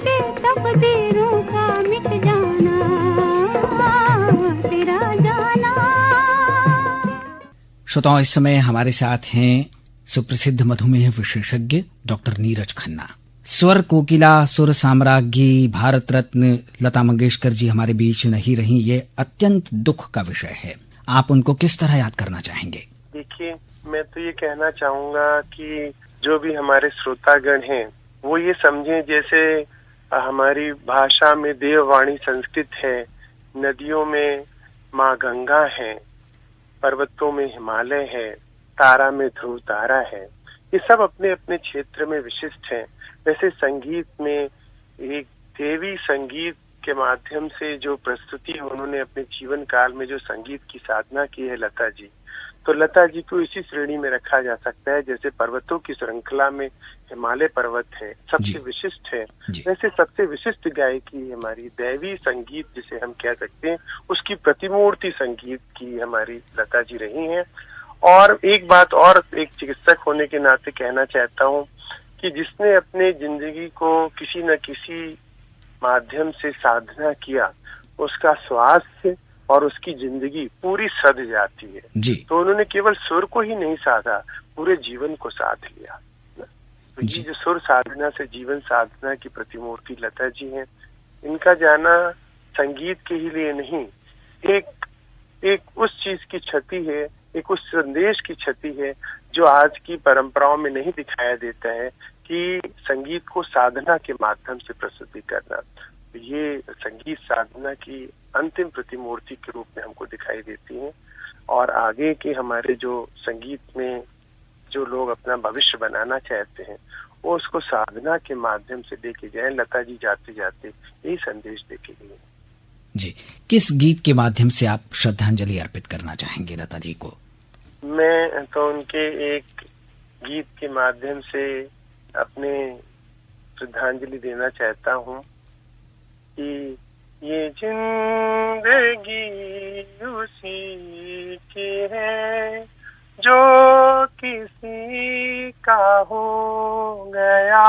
श्रोताओं, इस समय हमारे साथ हैं सुप्रसिद्ध मधुमेह विशेषज्ञ डॉक्टर नीरज खन्ना। स्वर कोकिला, सुर साम्राज्ञी, भारत रत्न लता मंगेशकर जी हमारे बीच नहीं रही, ये अत्यंत दुख का विषय है। आप उनको किस तरह याद करना चाहेंगे? देखिए, मैं तो ये कहना चाहूंगा कि जो भी हमारे श्रोतागण हैं वो ये समझें जैसे हमारी भाषा में देववाणी संस्कृत है, नदियों में माँ गंगा है, पर्वतों में हिमालय है, तारा में ध्रुव तारा है। ये सब अपने अपने क्षेत्र में विशिष्ट हैं। वैसे संगीत में एक देवी संगीत के माध्यम से जो प्रस्तुति उन्होंने अपने जीवन काल में जो संगीत की साधना की है लता जी, तो लता जी को इसी श्रेणी में रखा जा सकता है जैसे पर्वतों की श्रृंखला में हिमालय पर्वत है, सबसे विशिष्ट है। वैसे सबसे विशिष्ट गायकी हमारी दैवी संगीत जिसे हम कह सकते हैं, उसकी प्रतिमूर्ति संगीत की हमारी लता जी रही हैं। और एक बात और एक चिकित्सक होने के नाते कहना चाहता हूँ कि जिसने अपने जिंदगी को किसी न किसी माध्यम से साधना किया, उसका स्वास्थ्य और उसकी जिंदगी पूरी सध जाती है जी। तो उन्होंने केवल सुर को ही नहीं साधा, पूरे जीवन को साध लिया। तो ये जो सुर साधना से जीवन साधना की प्रतिमूर्ति लता जी हैं, इनका जाना संगीत के ही लिए नहीं, एक उस चीज की क्षति है, एक उस संदेश की क्षति है जो आज की परंपराओं में नहीं दिखाया देता है कि संगीत को साधना के माध्यम से प्रस्तुति करना। ये संगीत साधना की अंतिम प्रतिमूर्ति के रूप में हमको दिखाई देती है। और आगे के हमारे जो संगीत में जो लोग अपना भविष्य बनाना चाहते हैं वो उसको साधना के माध्यम से लेके जाए। लता जी जाते जाते यही संदेश देके गए जी। किस गीत के माध्यम से आप श्रद्धांजलि अर्पित करना चाहेंगे लता जी को? मैं तो उनके एक गीत के माध्यम से अपने श्रद्धांजलि देना चाहता हूँ कि ये जिंदगी उसी की है जो किसी का हो गया,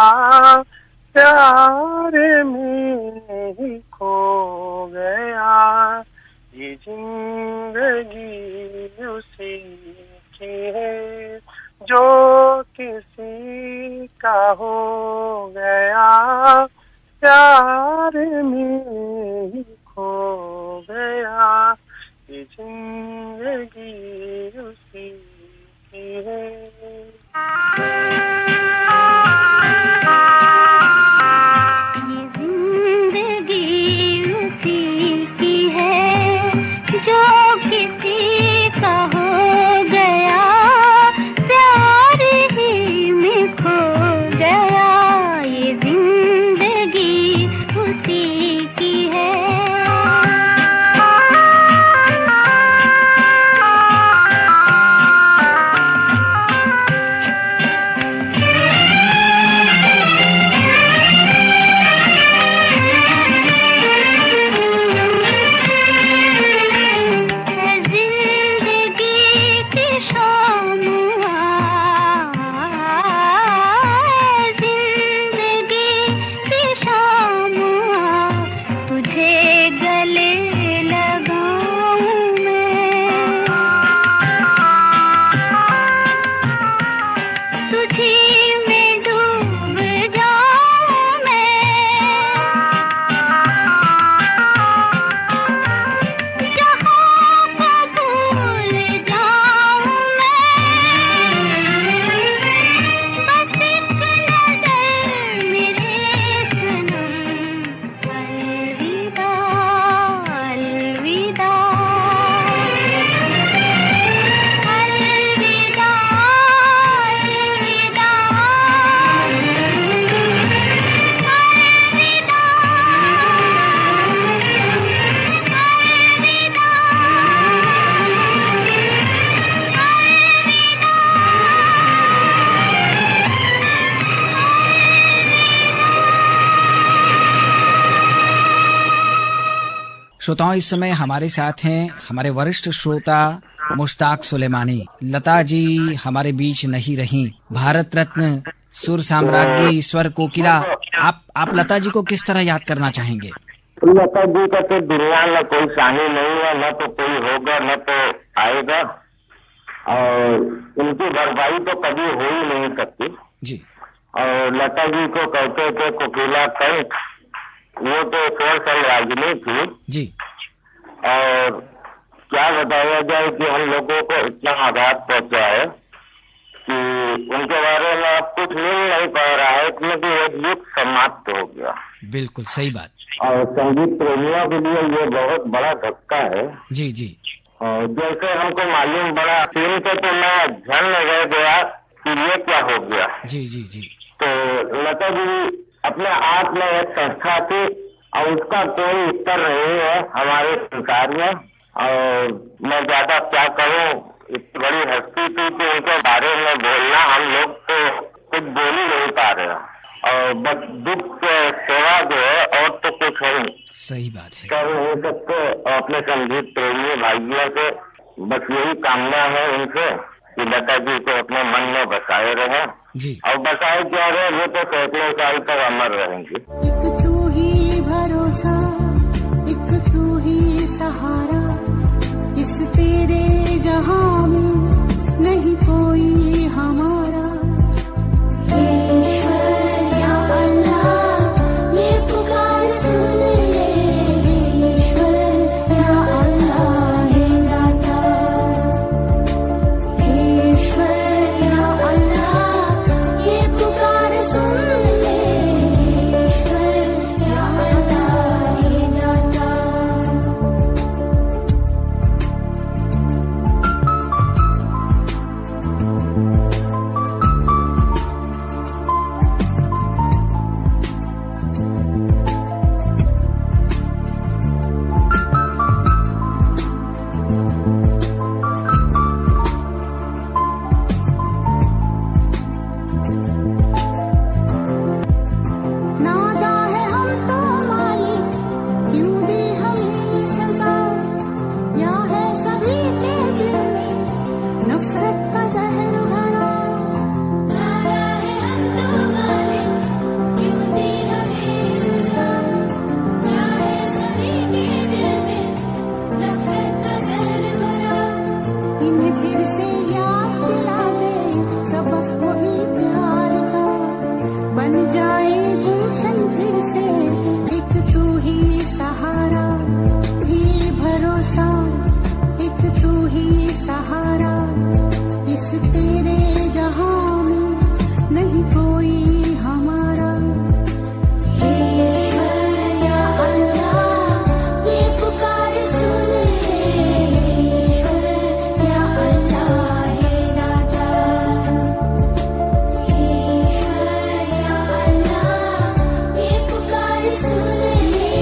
प्यार में ही खो गया। ये जिंदगी उसी की है जो किसी का हो गया, प्यार में ही खो गया। ये जिंदगी उसी की है। ये जिंदगी उसी की है जो किसी का हो गया, प्यार ही में खो गया। ये जिंदगी उसी की है। श्रोताओं, इस समय हमारे साथ हैं हमारे वरिष्ठ श्रोता मुश्ताक सुलेमानी। लता जी हमारे बीच नहीं रही, भारत रत्न, सुर साम्राज्ञी, स्वर कोकिला। आप लता जी को किस तरह याद करना चाहेंगे? लता जी का तो दुनिया में कोई शाही नहीं है, न तो कोई होगा न तो आएगा। और उनकी भरपाई तो कभी हो ही नहीं सकती जी। और लता जी को कहते थे कोकिला कंठ, वो तो स्वर साम्राज्य थी जी। और क्या बताया जाए कि हम लोगों को इतना आघात पहुंचा है कि उनके बारे में अब कुछ मिल नहीं पा रहा है, क्योंकि वो युग समाप्त हो गया। बिल्कुल सही बात। और संगीत प्रेमियों के लिए ये बहुत बड़ा धक्का है। जी जी। और जैसे हमको मालूम पड़ा सुन के तो मैं ध्यान में रह गया कि ये क्या हो गया। जी जी जी। तो लता जी अपने आप में एक संस्था थी और उसका कोई उत्तर नहीं है हमारे संसार में। और मैं ज्यादा क्या करूं, इतनी बड़ी हस्ती थी कि उनके बारे में बोलना हम लोग तो कुछ बोल ही नहीं पा रहे, और बस दुख सेवा जो है और तो कुछ है नहीं। सही बात है। कर नहीं सकते। अपने संगीत प्रेमी भाइयों से बस यही कामना है उनसे कि लता जी को अपने मन में बसाए रहे जी। और बसाए क्या रहे, वो तो सैकड़ों साल तक अमर रहेंगे। एक तू ही भरोसा, एक तू ही सहारा, इस तेरे जहां में नहीं कोई हमारा। ईश्वर या अल्लाह ये पुकार सुन ले, ईश्वर या अल्लाह हे दाता, ईश्वर या अल्लाह ये पुकार सुन ले, ईश्वर या अल्लाह हे दाता। नादा है हम तो मालिक, क्यों दी हमें ये सजा, या है सभी के दिल में नफरत का जहर भरा। नादा है हम तो मालिक, क्यों दी हमें ये सजा, या है सभी के दिल में नफरत का जहर भरा। इन्हें फिर से याद दिला दे सबक वही प्यार का, बन जाए गुलशन फिर से एक तू ही सहारा, भी भरोसा एक तू ही सहारा, इस तेरे जहां में नहीं कोई हमारा। ईश्वर या अल्लाह ये पुकार सुन ले, ईश्वर या अल्लाह हे दाता, ईश्वर या अल्लाह ये पुकार सुन ले,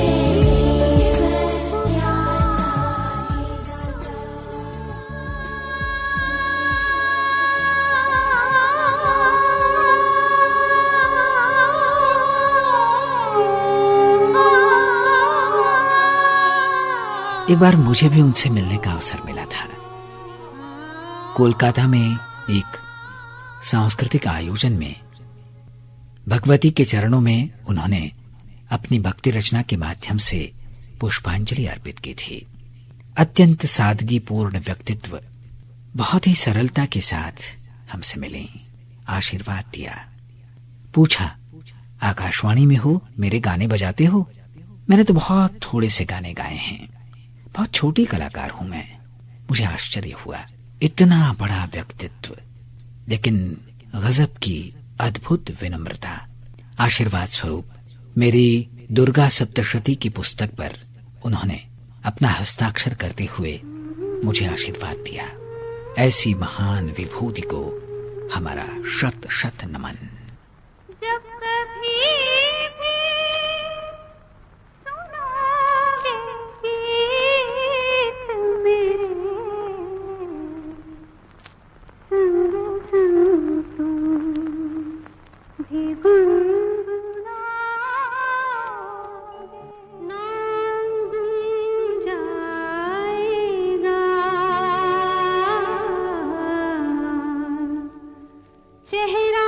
ईश्वर या अल्लाह हे दाता। एक बार मुझे भी उनसे मिलने का अवसर मिला था। कोलकाता में एक सांस्कृतिक आयोजन में भगवती के चरणों में उन्होंने अपनी भक्ति रचना के माध्यम से पुष्पांजलि अर्पित की थी। अत्यंत सादगीपूर्ण व्यक्तित्व, बहुत ही सरलता के साथ हमसे मिले, आशीर्वाद दिया। पूछा, आकाशवाणी में हो, मेरे गाने बजाते हो? मैंने तो बहुत थोड़े से गाने गाए हैं, बहुत छोटी कलाकार हूं मैं। मुझे आश्चर्य हुआ, इतना बड़ा व्यक्तित्व, लेकिन गजब की अद्भुत विनम्रता। आशीर्वाद स्वरूप मेरी दुर्गा सप्तशती की पुस्तक पर उन्होंने अपना हस्ताक्षर करते हुए मुझे आशीर्वाद दिया। ऐसी महान विभूति को हमारा शत शत नमन। जब कभी भी सुनोगे गीत मेरे, संग संग तुम भी गुनगुनाओगे, नाम गुम जाएगा, चेहरा